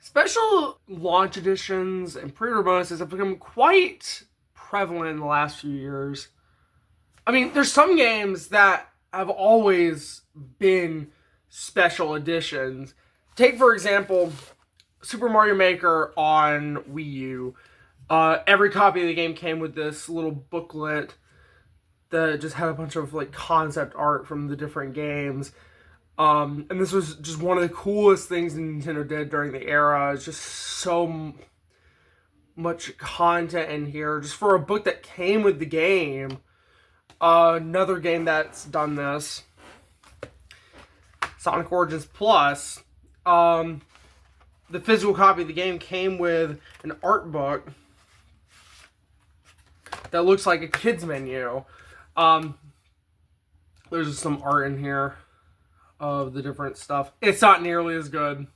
Special launch editions and pre-order bonuses have become quite prevalent in the last few years. I mean, there's some games that have always been special editions. Take, for example, Super Mario Maker on Wii U. Every copy of the game came with this little booklet that just had a bunch of like concept art from the different games. And this was just one of the coolest things Nintendo did during the era. It's just so much content in here, just for a book that came with the game. Another game that's done this, Sonic Origins Plus. The physical copy of the game came with an art book that looks like a kid's menu. There's just some art in here of the different stuff. It's not nearly as good,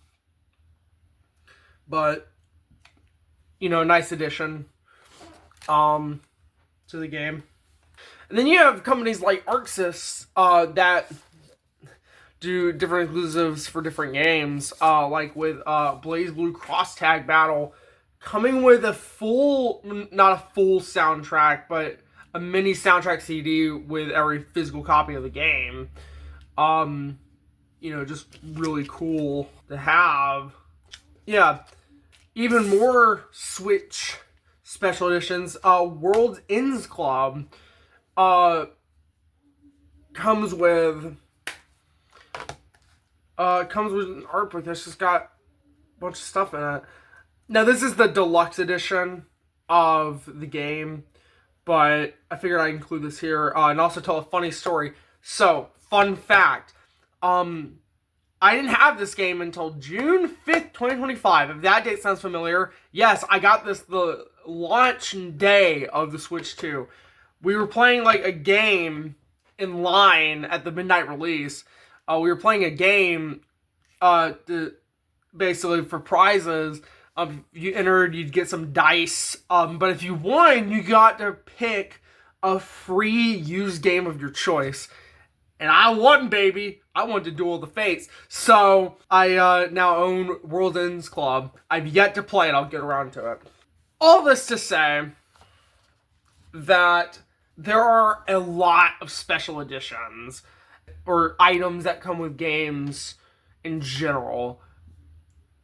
but you know, nice addition to the game. And then you have companies like ArcSys that do different exclusives for different games, like with BlazBlue Cross Tag Battle, coming with a full, not a full soundtrack, but a mini soundtrack CD with every physical copy of the game. You know, just really cool to have. Yeah, even more Switch special editions. World's Ends Club comes with an art book that's just got a bunch of stuff in it. Now, this is the deluxe edition of the game, but I figured I'd include this here and also tell a funny story. So, fun fact. I didn't have this game until June 5th, 2025. If that date sounds familiar, yes, I got this the launch day of the Switch 2. We were playing like a game in line at the midnight release. We were playing a game basically for prizes. You entered, you'd get some dice. But if you won, you got to pick a free used game of your choice. And I won, baby. I wanted to Duel of the Fates. So, I now own World's Ends Club. I've yet to play it. I'll get around to it. All this to say that there are a lot of special editions or items that come with games in general.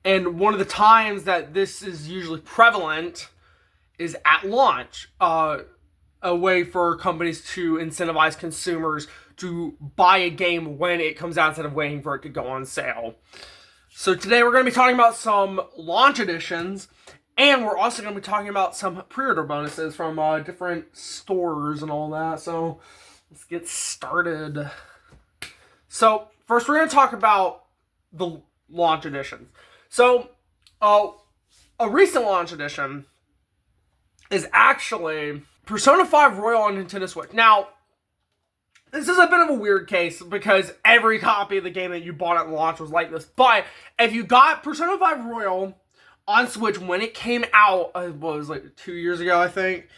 And one of the times that this is usually prevalent is at launch. A way for companies to incentivize consumers to buy a game when it comes out instead of waiting for it to go on sale. So today we're going to be talking about some launch editions, and we're also going to be talking about some pre-order bonuses from different stores and all that. So let's get started. So first we're going to talk about the launch editions. So a recent launch edition is actually Persona 5 Royal on Nintendo Switch. Now, this is a bit of a weird case because every copy of the game that you bought at launch was like this. But if you got Persona 5 Royal on Switch when it came out, it was like 2 years ago, I think,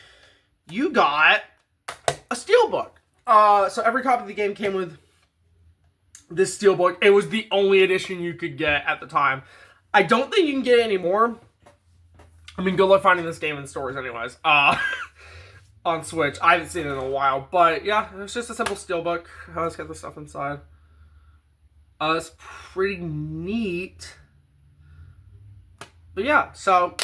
you got a steelbook. So every copy of the game came with this steelbook. It was the only edition you could get at the time. I don't think you can get it anymore. I mean, good luck finding this game in stores anyways. On Switch. I haven't seen it in a while. But yeah, it's just a simple steelbook. Let's get the stuff inside. It's pretty neat. But yeah, so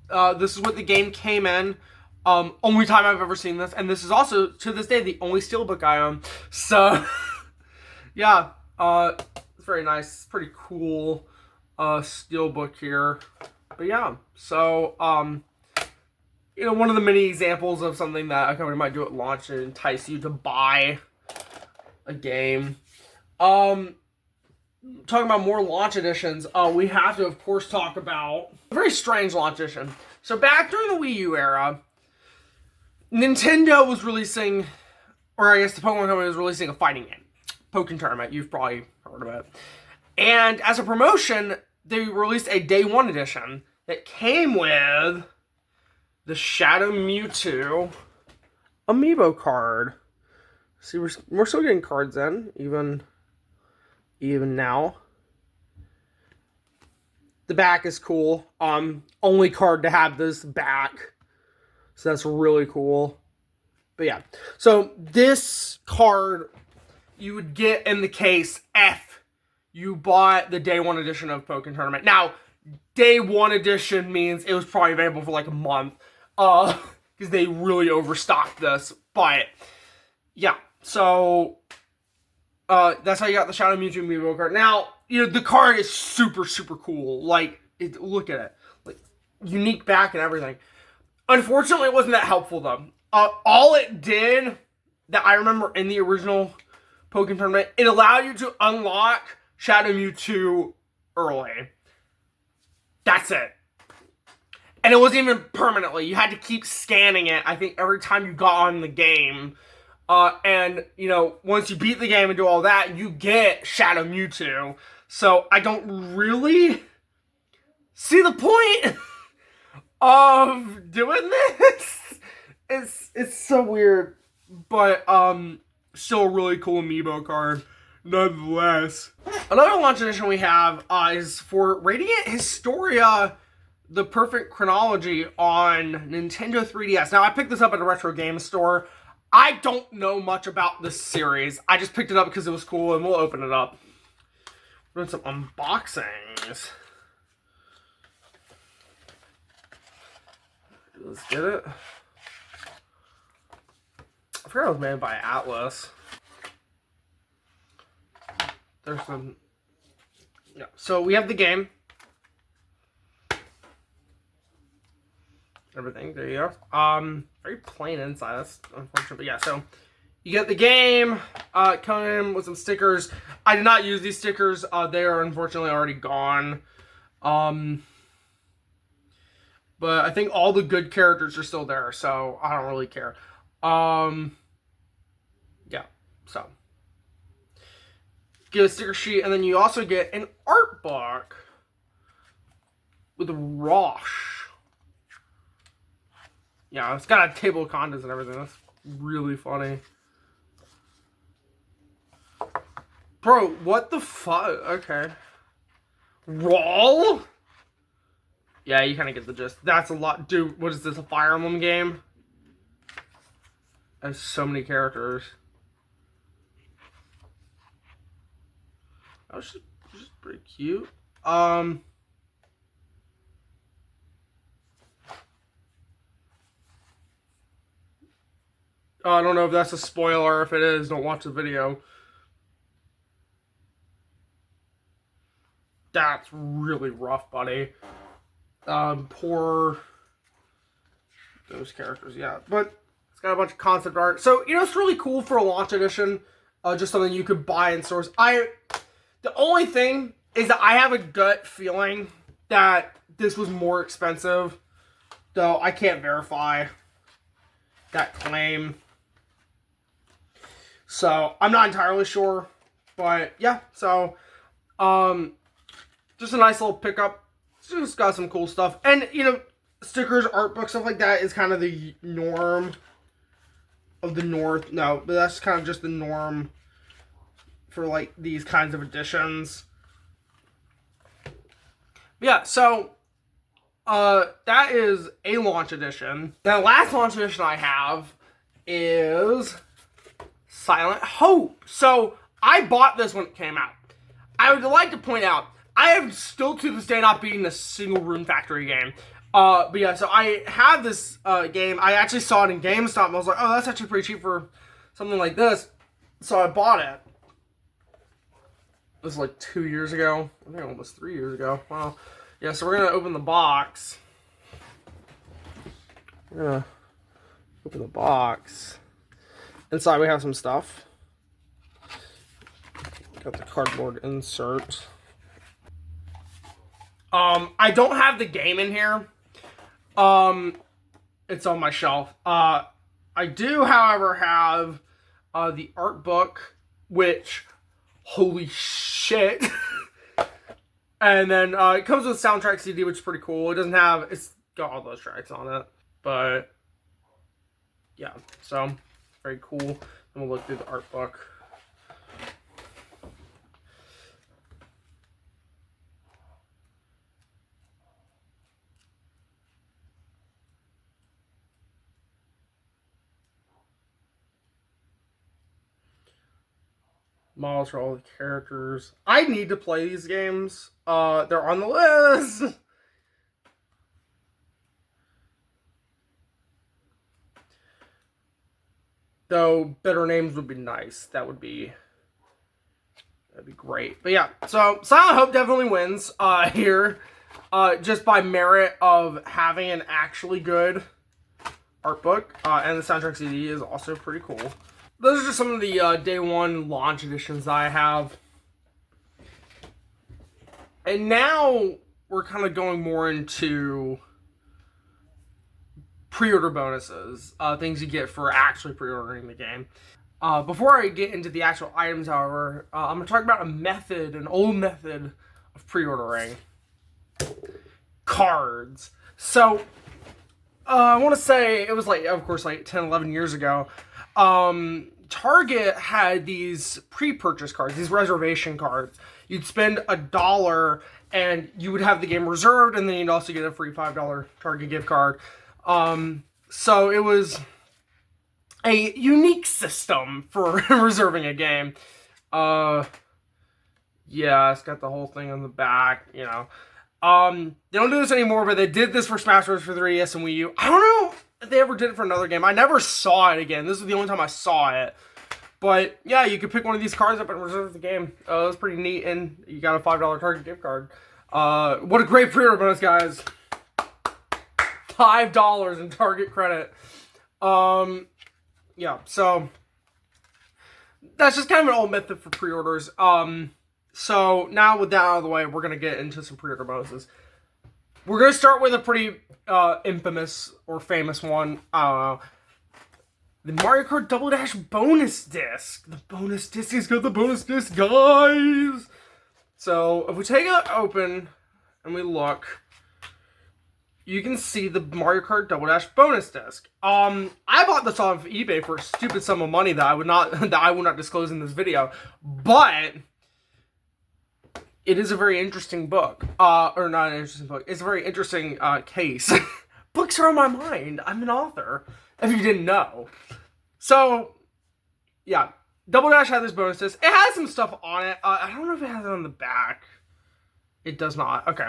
this is what the game came in. Only time I've ever seen this. And this is also, to this day, the only steelbook I own. So, yeah. It's very nice. It's pretty cool steelbook here. But yeah, so, you know, one of the many examples of something that a company might do at launch and entice you to buy a game. Talking about more launch editions, we have to, of course, talk about a very strange launch edition. So back during the Wii U era, Nintendo was releasing, or I guess the Pokemon Company was releasing a fighting game. Pokken Tournament, you've probably heard of it. And as a promotion, they released a Day 1 edition that came with the Shadow Mewtwo amiibo card. See, we're still getting cards in, even now. The back is cool. Only card to have this back. So that's really cool. But yeah. So this card you would get in the case if you bought the day one edition of Pokken Tournament. Now, day one edition means it was probably available for like a month. Because they really overstocked this. But yeah. So that's how you got the Shadow Mewtwo amiibo card. Now, the card is super, super cool. Like, look at it. Like, unique back and everything. Unfortunately, it wasn't that helpful, though. All it did, that I remember in the original Pokken Tournament, it allowed you to unlock Shadow Mewtwo early. That's it. And it wasn't even permanently. You had to keep scanning it, I think, every time you got on the game. And, once you beat the game and do all that, you get Shadow Mewtwo. So, I don't really see the point of doing this. It's so weird. But, still a really cool amiibo card, nonetheless. Another launch edition we have is for Radiant Historia, the Perfect Chronology on Nintendo 3DS. Now, I picked this up at a retro game store. I don't know much about this series. I just picked it up because it was cool, and we'll open it up. We're doing some unboxings. Let's get it. I forgot it was made by Atlas. There's some... Yeah, so we have the game. Everything, there you go. Very plain inside, that's unfortunate, but yeah, so you get the game, come with some stickers. I did not use these stickers, they are unfortunately already gone. But I think all the good characters are still there, so I don't really care. Yeah, so. Get a sticker sheet, and then you also get an art book with Rosh. Yeah, it's got a table of contents and everything. That's really funny. Bro, what the fuck? Okay. Roll? Yeah, you kind of get the gist. That's a lot. Dude, what is this, a Fire Emblem game? There's so many characters. That was just pretty cute. I don't know if that's a spoiler. If it is, don't watch the video. That's really rough, buddy. Poor those characters, yeah. But it's got a bunch of concept art. So, it's really cool for a launch edition. Just something you could buy in stores. The only thing is that I have a gut feeling that this was more expensive. Though I can't verify that claim. So, I'm not entirely sure. But, yeah. So, just a nice little pickup. It's just got some cool stuff. And, stickers, art books, stuff like that is kind of the norm of the North. No, but that's kind of just the norm for, like, these kinds of editions. Yeah, so, that is a launch edition. The last launch edition I have is Silent Hope. So, I bought this when it came out. I would like to point out, I have still to this day not beaten a single Rune Factory game. But yeah, so I have this game. I actually saw it in GameStop and I was like, oh, that's actually pretty cheap for something like this. So I bought it. This was like 2 years ago. I think almost 3 years ago. Wow. Yeah, so we're going to open the box. We're going to open the box. Inside we have some stuff. Got the cardboard insert. I don't have the game in here. It's on my shelf. I do, however, have the art book, which, holy shit. And then it comes with a soundtrack CD, which is pretty cool. It's got all those tracks on it. But, yeah, so, very cool. And we'll look through the art book. Models for all the characters. I need to play these games. They're on the list. Though better names would be nice. That'd be great. But yeah, so Silent Hope definitely wins here. Just by merit of having an actually good art book. And the soundtrack CD is also pretty cool. Those are just some of the day one launch editions that I have. And now we're kind of going more into pre-order bonuses. Things you get for actually pre-ordering the game. Before I get into the actual items, however, I'm going to talk about an old method of pre-ordering. Cards. So, I want to say, it was of course, 10, 11 years ago. Target had these pre-purchase cards, these reservation cards. You'd spend $1 and you would have the game reserved, and then you'd also get a free $5 Target gift card. So it was a unique system for reserving a game. Yeah, it's got the whole thing on the back, you know. They don't do this anymore, but they did this for Smash Bros. For 3DS and Wii U. I don't know if they ever did it for another game. I never saw it again. This is the only time I saw it. But yeah, you could pick one of these cards up and reserve the game. It was pretty neat, and you got a $5 Target gift card. What a great pre-order bonus, guys. $5 in Target credit. Yeah, so that's just kind of an old method for pre-orders. So now with that out of the way, we're going to get into some pre-order bonuses. We're going to start with a pretty infamous or famous one. The Mario Kart Double Dash bonus disc. The bonus disc has got the bonus disc, guys. So if we take it open and we look, you can see the Mario Kart Double Dash bonus disc. I bought this off eBay for a stupid sum of money that I will not disclose in this video, but it is a very interesting book. Or not an interesting book. It's a very interesting case. Books are on my mind. I'm an author, if you didn't know. So, yeah. Double Dash had this bonus disc. It has some stuff on it. I don't know if it has it on the back. It does not. Okay.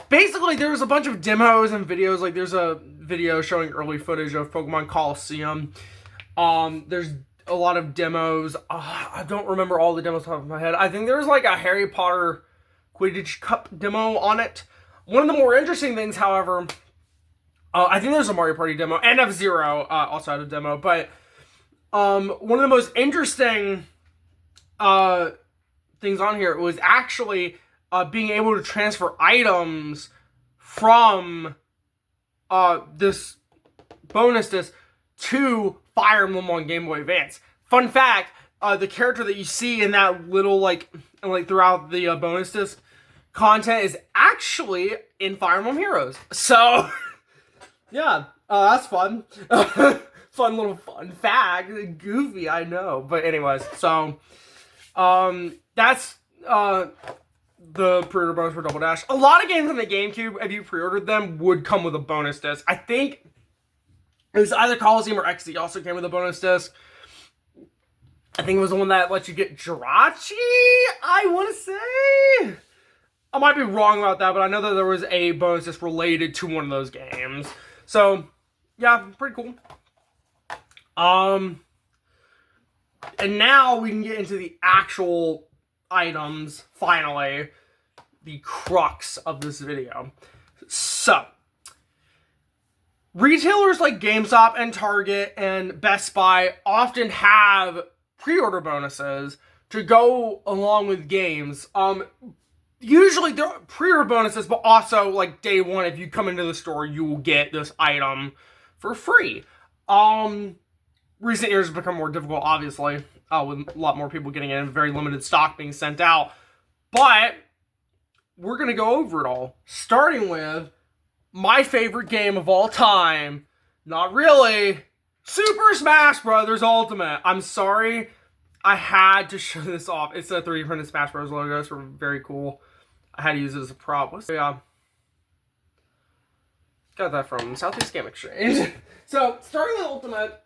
Basically, there's a bunch of demos and videos. Like, there's a video showing early footage of Pokemon Coliseum. There's a lot of demos. I don't remember all the demos off the top of my head. I think there's like a Harry Potter Quidditch Cup demo on it. One of the more interesting things, however, I think there's a Mario Party demo, and F-Zero also had a demo, but one of the most interesting things on here was actually being able to transfer items from this bonus disc to Fire Emblem on Game Boy Advance. Fun fact, the character that you see in that little, like throughout the bonus disc content is actually in Fire Emblem Heroes. So, yeah, that's fun. Fun little fun fact. Goofy, I know. But anyways, so, that's, the pre-order bonus for Double Dash. A lot of games on the GameCube, if you pre-ordered them, would come with a bonus disc. I think it was either Coliseum or XD also came with a bonus disc. I think it was the one that let you get Jirachi, I want to say. I might be wrong about that, but I know that there was a bonus disc related to one of those games. So, yeah, pretty cool. And now we can get into the actual items, finally. The crux of this video. So, retailers like GameStop and Target and Best Buy often have pre-order bonuses to go along with games. Usually they're pre-order bonuses, but also like day one, if you come into the store, you will get this item for free. Recent years have become more difficult, obviously, with a lot more people getting in, very limited stock being sent out. But we're going to go over it all, starting with my favorite game of all time. Not really. Super Smash Bros. Ultimate. I'm sorry. I had to show this off. It's a 3D printed Smash Bros. Logo, so very cool. I had to use it as a prop. Got that from Southeast Game Exchange. So, starting with Ultimate,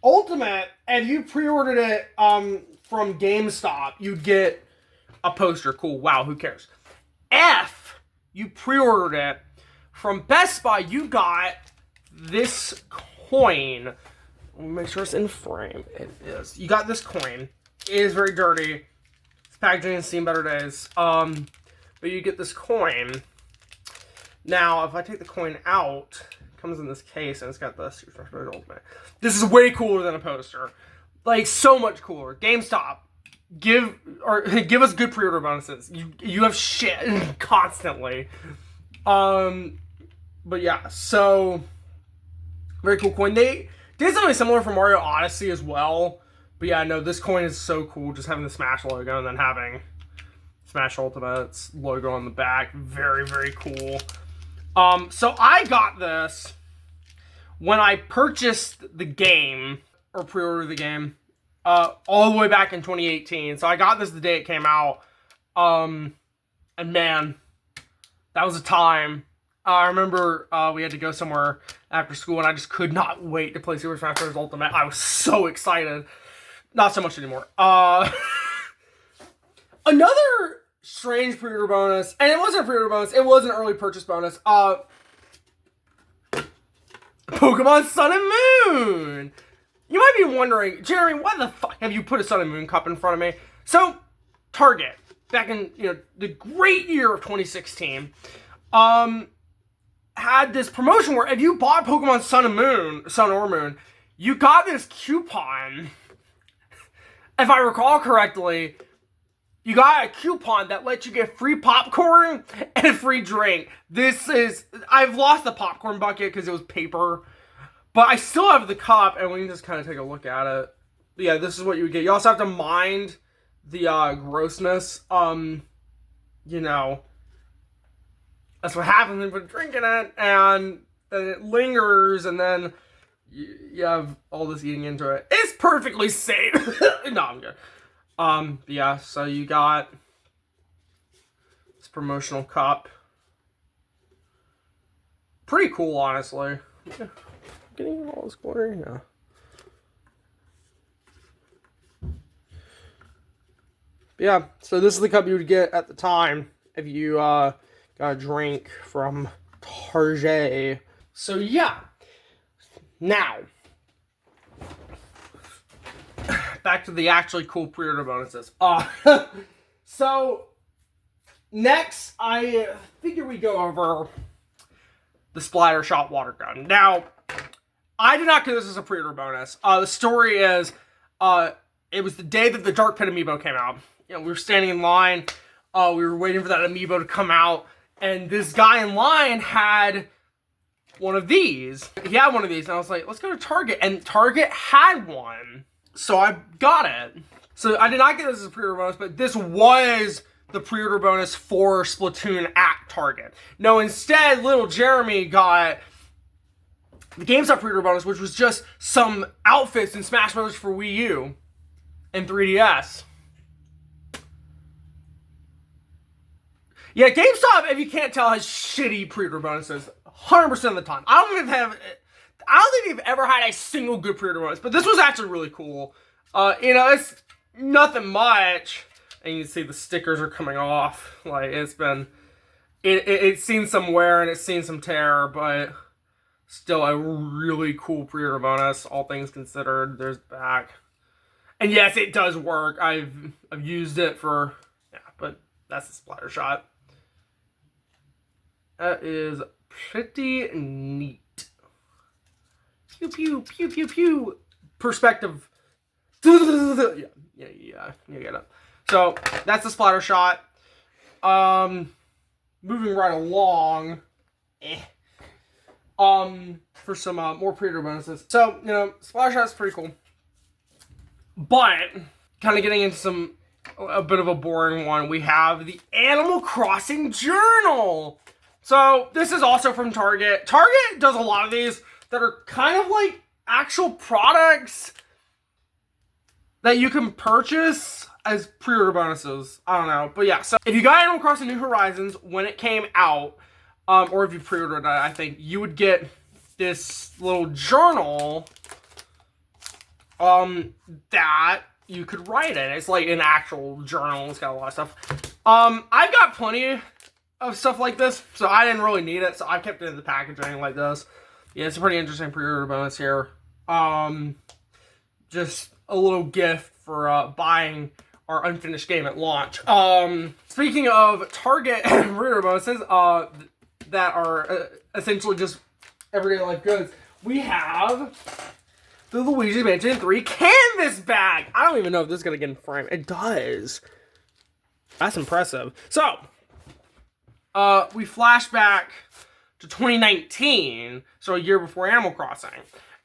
Ultimate, if you pre-ordered it from GameStop, you'd get a poster. Cool. Wow, who cares? If you pre-ordered it from Best Buy, you got this coin. Let me make sure it's in frame. It is. You got this coin. It is very dirty. It's packaging has seen better days. But you get this coin. Now, if I take the coin out, it comes in this case and it's got the Super Smash Bros. Ultimate. This is way cooler than a poster. Like, so much cooler. GameStop, give us good pre-order bonuses. You have shit constantly. But yeah, so very cool coin. They did something similar for Mario Odyssey as well. But yeah, no, this coin is so cool. Just having the Smash logo and then having Smash Ultimate's logo on the back. Very, very cool. So I got this when I purchased the game, or pre-ordered the game, all the way back in 2018. So I got this the day it came out. And man, that was a time. I remember we had to go somewhere after school, and I just could not wait to play Super Smash Bros. Ultimate. I was so excited. Not so much anymore. Another strange pre-order bonus, and it wasn't a pre-order bonus, it was an early purchase bonus. Pokemon Sun and Moon! You might be wondering, Jeremy, why the fuck have you put a Sun and Moon cup in front of me? So, Target, back in, the great year of 2016, had this promotion where if you bought Pokemon Sun or Moon, you got this coupon. If I recall correctly, you got a coupon that lets you get free popcorn and a free drink. I've lost the popcorn bucket because it was paper, but I still have the cup, and we can just kind of take a look at it. But yeah, this is what you would get. You also have to mind the grossness. That's what happens when you're drinking it, and then it lingers, and then you have all this eating into it. It's perfectly safe. No, I'm good. Yeah, so you got this promotional cup. Pretty cool, honestly. Getting all this glory now. Yeah, so this is the cup you would get at the time if you got a drink from Target. So yeah. Now, back to the actually cool pre-order bonuses. So, next, I figure we go over the Splattershot water gun. Now, I did not get this as a pre-order bonus. The story is, it was the day that the Dark Pit amiibo came out. We were standing in line, we were waiting for that amiibo to come out, and this guy in line had one of these. He had one of these, and I was like, let's go to Target. And Target had one, so I got it. So I did not get this as a pre-order bonus, but this was the pre-order bonus for Splatoon at Target. No, instead, little Jeremy got the GameStop pre-order bonus, which was just some outfits in Smash Bros. For Wii U and 3DS. Yeah, GameStop, if you can't tell, has shitty pre-order bonuses 100% of the time. I don't think they've ever had a single good pre-order bonus, but this was actually really cool. It's nothing much, and you can see the stickers are coming off. Like, it's seen some wear and it's seen some tear, but still a really cool pre-order bonus, all things considered. There's the back. And yes, it does work. I've used it for, but that's the Splattershot. That is pretty neat. Pew, pew, pew, pew, pew. Perspective. Yeah, you get it. So, that's the Splattershot. Moving right along. For some more pre-order bonuses. So, Splattershot's pretty cool. But, kind of getting into a bit of a boring one, we have the Animal Crossing Journal. So, this is also from Target. Target does a lot of these that are kind of like actual products that you can purchase as pre-order bonuses. I don't know. But yeah, so if you got Animal Crossing New Horizons when it came out, or if you pre-ordered it, I think, you would get this little journal that you could write in. It's like an actual journal. It's got a lot of stuff. I've got plenty of stuff like this, so I didn't really need it, so I kept it in the packaging like this. Yeah, it's a pretty interesting pre-order bonus here. Just a little gift for buying our unfinished game at launch. Speaking of Target pre-order bonuses that are essentially just everyday life goods, we have the Luigi's Mansion 3 canvas bag. I don't even know if this is going to get in frame. It does. That's impressive. So, we flash back to 2019, so a year before Animal Crossing.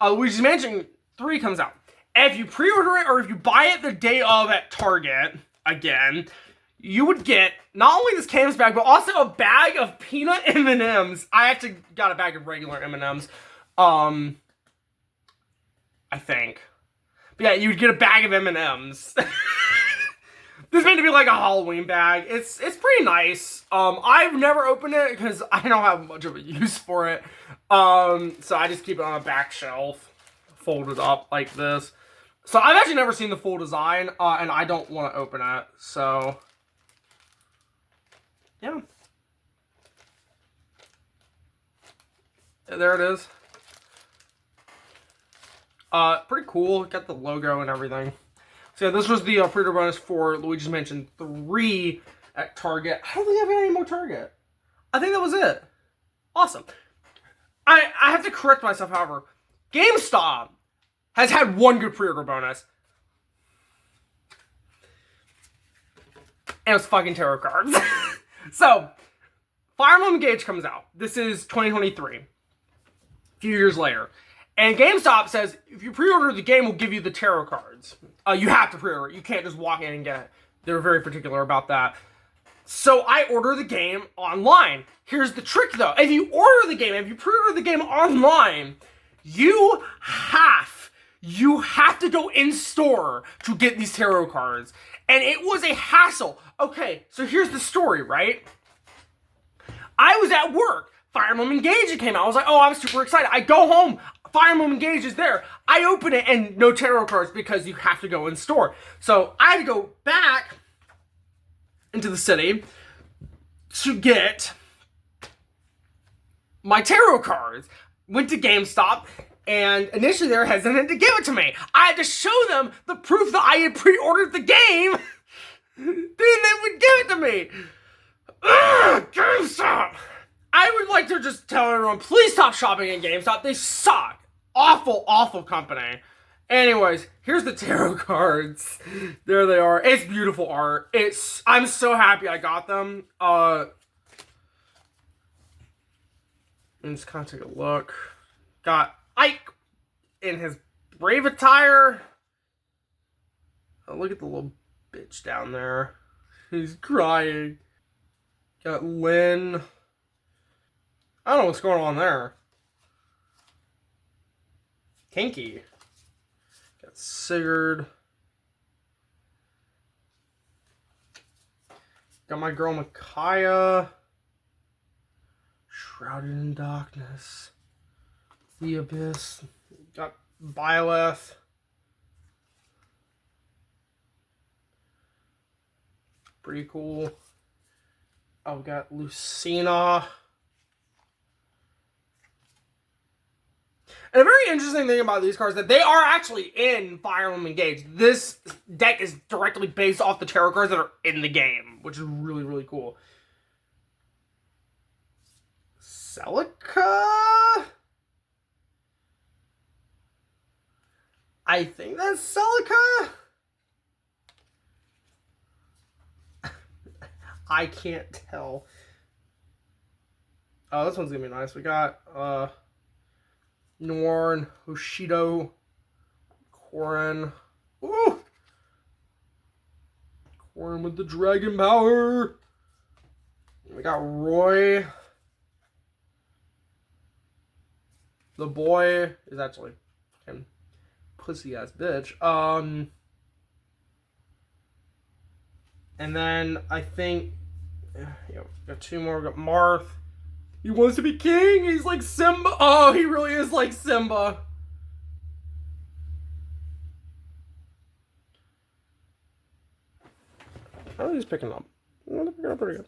Luigi's Mansion 3 comes out. And if you pre-order it or if you buy it the day of at Target, again, you would get not only this canvas bag, but also a bag of peanut M&Ms. I actually got a bag of regular M&Ms. I think. But yeah, you'd get a bag of M&Ms. This is meant to be like a Halloween bag. It's pretty nice. I've never opened it because I don't have much of a use for it. So I just keep it on a back shelf, folded up like this. So I've actually never seen the full design, and I don't want to open it. So yeah, there it is. Pretty cool. Got the logo and everything. So yeah, this was the pre-order bonus for Luigi's Mansion 3 at Target. I don't think I have any more Target. I think that was it. Awesome. I have to correct myself, however. GameStop has had one good pre-order bonus. And it's fucking tarot cards. So, Fire Emblem Engage comes out. This is 2023. A few years later. And GameStop says, if you pre-order the game, we'll give you the tarot cards. You have to pre-order it. You can't just walk in and get it. They're very particular about that. So I order the game online. Here's the trick, though. If you order the game, if you pre-order the game online, you have to go in-store to get these tarot cards. And it was a hassle. Okay, so here's the story, right? I was at work. Fire Emblem Engage came out. I was like, oh, I'm super excited. I go home. Fire Emblem Engage is there. I open it and no tarot cards because you have to go in store. So I had to go back into the city to get my tarot cards. Went to GameStop and initially they were hesitant to give it to me. I had to show them the proof that I had pre-ordered the game. Then they would give it to me. Ugh, GameStop! I would like to just tell everyone, please stop shopping at GameStop. They suck. Awful, awful company. Anyways, here's the tarot cards. There they are. It's beautiful art. I'm so happy I got them. Let's kind of take a look. Got Ike in his brave attire. Oh, look at the little bitch down there. He's crying. Got Lynn. I don't know what's going on there. Kinky. Got Sigurd. Got my girl Micaiah. Shrouded in Darkness. The Abyss. Got Byleth. Pretty cool. Oh, we got Lucina. And a very interesting thing about these cards is that they are actually in Fire Emblem Engage. This deck is directly based off the tarot cards that are in the game, which is really, really cool. Celica? I think that's Celica? I can't tell. Oh, this one's gonna be nice. We got, Norn, Hoshido, Korin. Ooh! Korin with the dragon power. We got Roy. The boy is actually fucking pussy ass bitch. And then I think, yeah, got two more. We got Marth. He wants to be king. He's like Simba. Oh, he really is like Simba. Oh, he's picking up. Oh, they're picking up pretty good.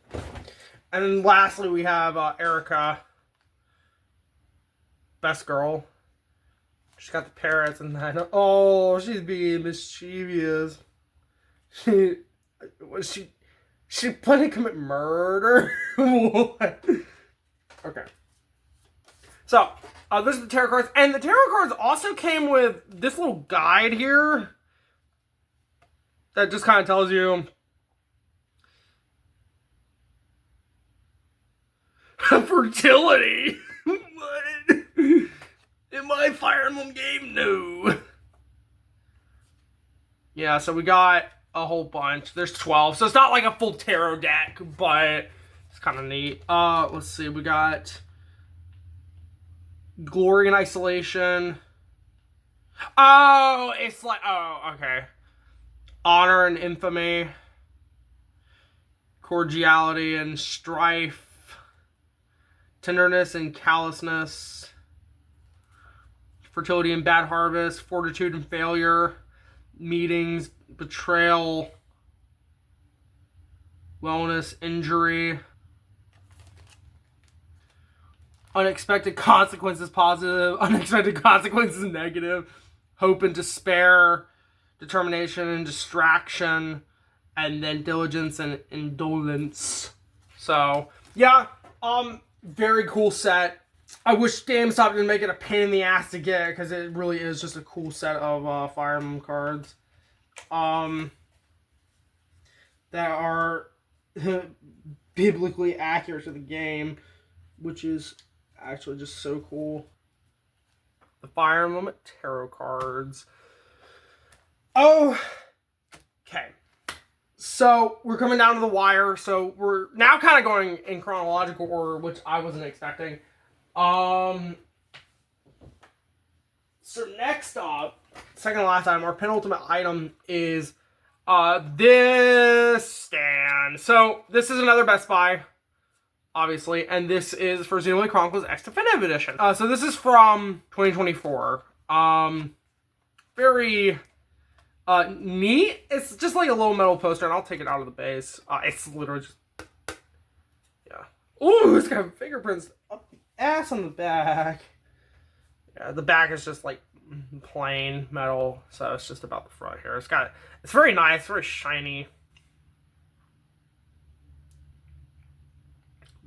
And then lastly, we have Erica. Best girl. She's got the parrots and then, oh, she's being mischievous. She planning to commit murder? What? Okay. So, this is the tarot cards. And the tarot cards also came with this little guide here. That just kind of tells you fertility. What? In my Fire Emblem game? No. Yeah, so we got a whole bunch. There's 12. So it's not like a full tarot deck, but it's kind of neat. Let's see. We got Glory and Isolation. Oh, it's like, oh, okay. Honor and Infamy. Cordiality and Strife. Tenderness and Callousness. Fertility and Bad Harvest. Fortitude and Failure. Meetings. Betrayal. Wellness. Injury. Unexpected Consequences positive. Unexpected Consequences negative. Hope and Despair. Determination and Distraction. And then Diligence and Indolence. So, yeah. Very cool set. I wish GameStop didn't make it a pain in the ass to get, because it really is just a cool set of Fire Emblem cards. That are biblically accurate to the game, which is actually just so cool. The Fire Emblem tarot cards. Oh, okay. So, we're coming down to the wire. So, we're now kind of going in chronological order, which I wasn't expecting. So, next up, second to last item, our penultimate item is this stand. So, this is another Best Buy, obviously, and this is for Xenoblade Chronicles X Definitive Edition. So, this is from 2024. Very neat. It's just like a little metal poster, and I'll take it out of the base. It's literally just, yeah. Ooh, it's got fingerprints up the ass on the back. Yeah, the back is just like plain metal, so it's just about the front here. It's very nice, very shiny.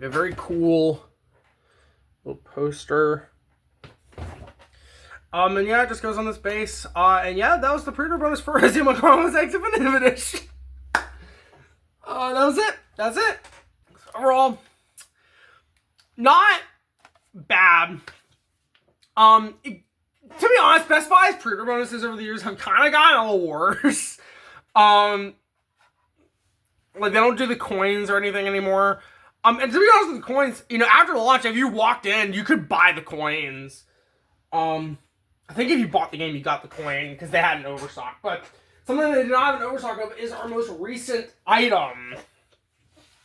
A very cool little poster. And yeah, it just goes on this base. And yeah, that was the pre-order bonus for Xenoblade Chronicles X Definitive Edition. That was it. That's it. Overall, not bad. To be honest, Best Buy's pre-order bonuses over the years have kind of gotten a little worse. Like, they don't do the coins or anything anymore. And to be honest with the coins, you know, after the launch, if you walked in, you could buy the coins. I think if you bought the game, you got the coin, because they had an overstock. But something they did not have an overstock of is our most recent item.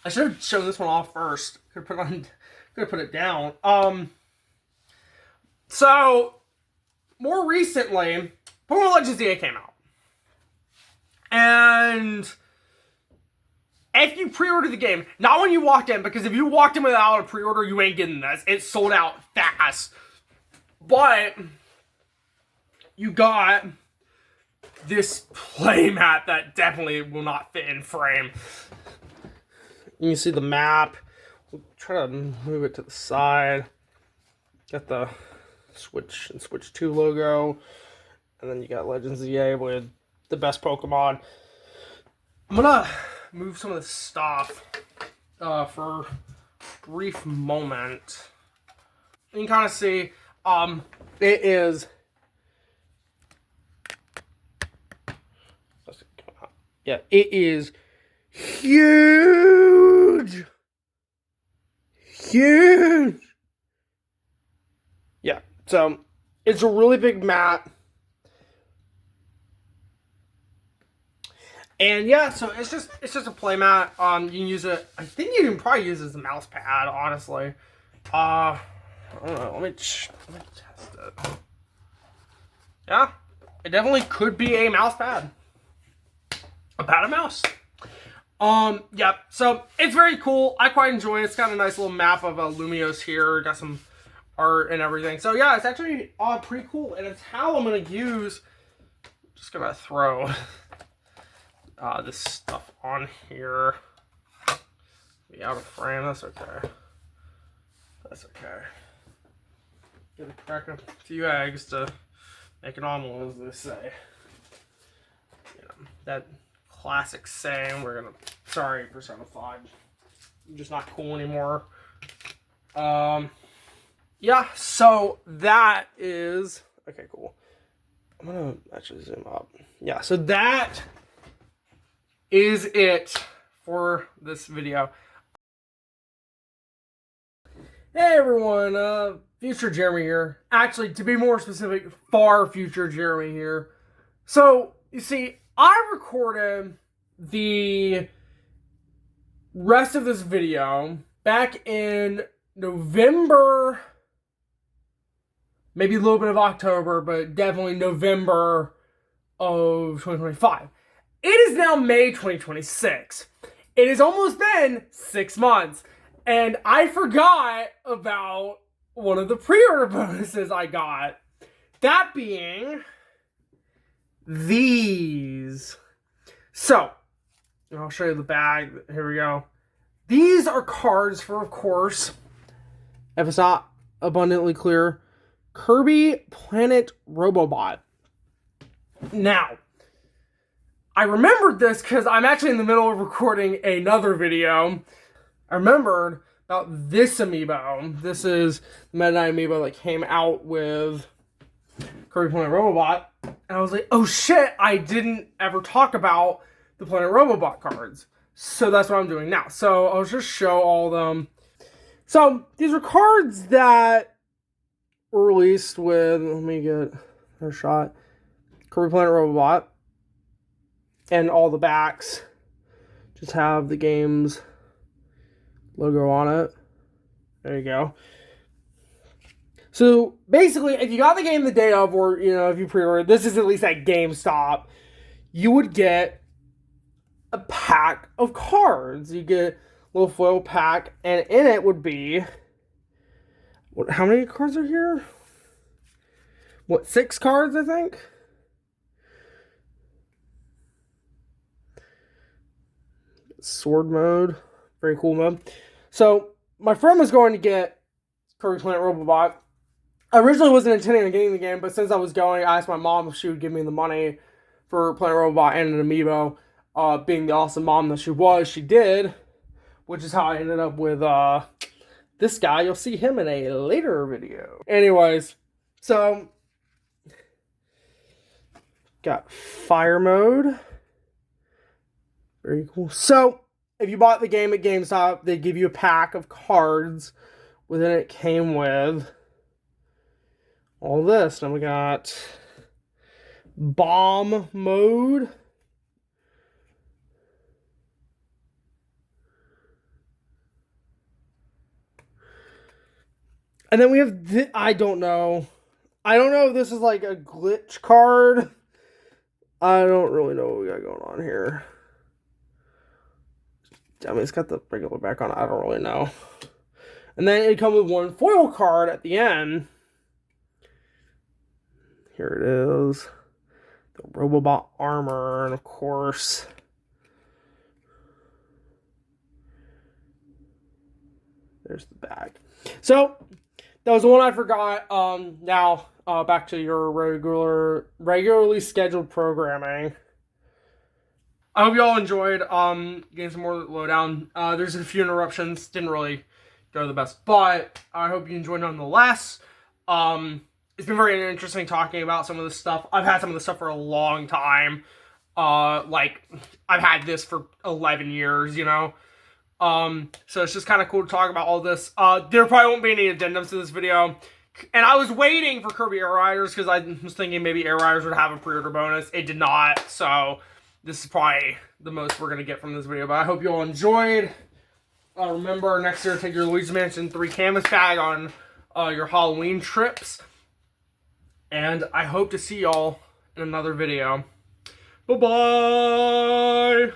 I should have shown this one off first. Could have put it down. So, more recently, Pokemon Legends ZA came out. And if you pre-ordered the game, not when you walked in, because if you walked in without a pre-order, you ain't getting this. It sold out fast. But you got this playmat that definitely will not fit in frame. You can see the map. We'll try to move it to the side. Got the Switch and Switch 2 logo. And then you got Legends ZA with the best Pokemon. I'm gonna move some of this stuff for a brief moment. You can kind of see it is, yeah, it is huge. Huge. Yeah, so it's a really big mat. And yeah, so it's just a play mat. You can use it, I think you can probably use it as a mouse pad, honestly. I don't know, let me test it. Yeah, it definitely could be a mouse pad. A pad of mouse. Yep. So it's very cool. I quite enjoy it. It's got a nice little map of Lumios here. Got some art and everything. So yeah, it's actually pretty cool, and it's how I'm gonna use. Just gonna throw this stuff on here. Be out of frame. That's okay. That's okay. Gonna crack a few eggs to make an omelet, as they say. You know, that classic saying. We're gonna. Sorry, Persona 5. I'm just not cool anymore. Yeah. So that is okay. Cool. I'm gonna actually zoom up. Yeah. So that is it for this video. Hey everyone, future Jeremy here. Actually, to be more specific, far future Jeremy here. So, you see, I recorded the rest of this video back in November, maybe a little bit of October, but definitely November of 2025. It is now May 2026. It has almost been 6 months. And I forgot about one of the pre-order bonuses I got. That being these. So, I'll show you the bag. Here we go. These are cards for, of course, if it's not abundantly clear, Kirby Planet Robobot. Now, I remembered this because I'm actually in the middle of recording another video. I remembered about this amiibo. This is the Meta Knight amiibo that came out with Kirby Planet Robobot. And I was like, oh shit, I didn't ever talk about the Planet Robobot cards. So that's what I'm doing now. So I'll just show all of them. So these are cards that were released with, let me get a shot, Kirby Planet Robobot. And all the backs just have the game's logo on it. There you go. So basically, if you got the game the day of, or if you pre-ordered, this is at least at GameStop, you would get a pack of cards. You get a little foil pack, and in it would be how many cards are here? 6 cards, I think. Sword mode. Very cool mode. So, my friend was going to get Kirby Planet Robobot. I originally wasn't intending on getting the game, but since I was going, I asked my mom if she would give me the money for Planet Robobot and an amiibo. Being the awesome mom that she was, she did. Which is how I ended up with this guy. You'll see him in a later video. Anyways, so got fire mode. Very cool. So, if you bought the game at GameStop, they give you a pack of cards. Within it came with all this. Now we got bomb mode. And then we have I don't know. I don't know if this is like a glitch card. I don't really know what we got going on here. I mean, it's got the regular back on. I don't really know. And then it comes with one foil card at the end. Here it is. The Robobot armor. And of course, there's the bag. So, that was the one I forgot. Now, back to your regularly scheduled programming. I hope you all enjoyed getting some more lowdown. There's a few interruptions. Didn't really go the best, but I hope you enjoyed nonetheless. It's been very interesting talking about some of this stuff. I've had some of this stuff for a long time. Like, I've had this for 11 years, So it's just kind of cool to talk about all this. There probably won't be any addendums to this video. And I was waiting for Kirby Air Riders because I was thinking maybe Air Riders would have a pre-order bonus. It did not, so this is probably the most we're going to get from this video. But I hope you all enjoyed. Remember, next year, take your Luigi's Mansion 3 canvas bag on your Halloween trips. And I hope to see y'all in another video. Bye-bye!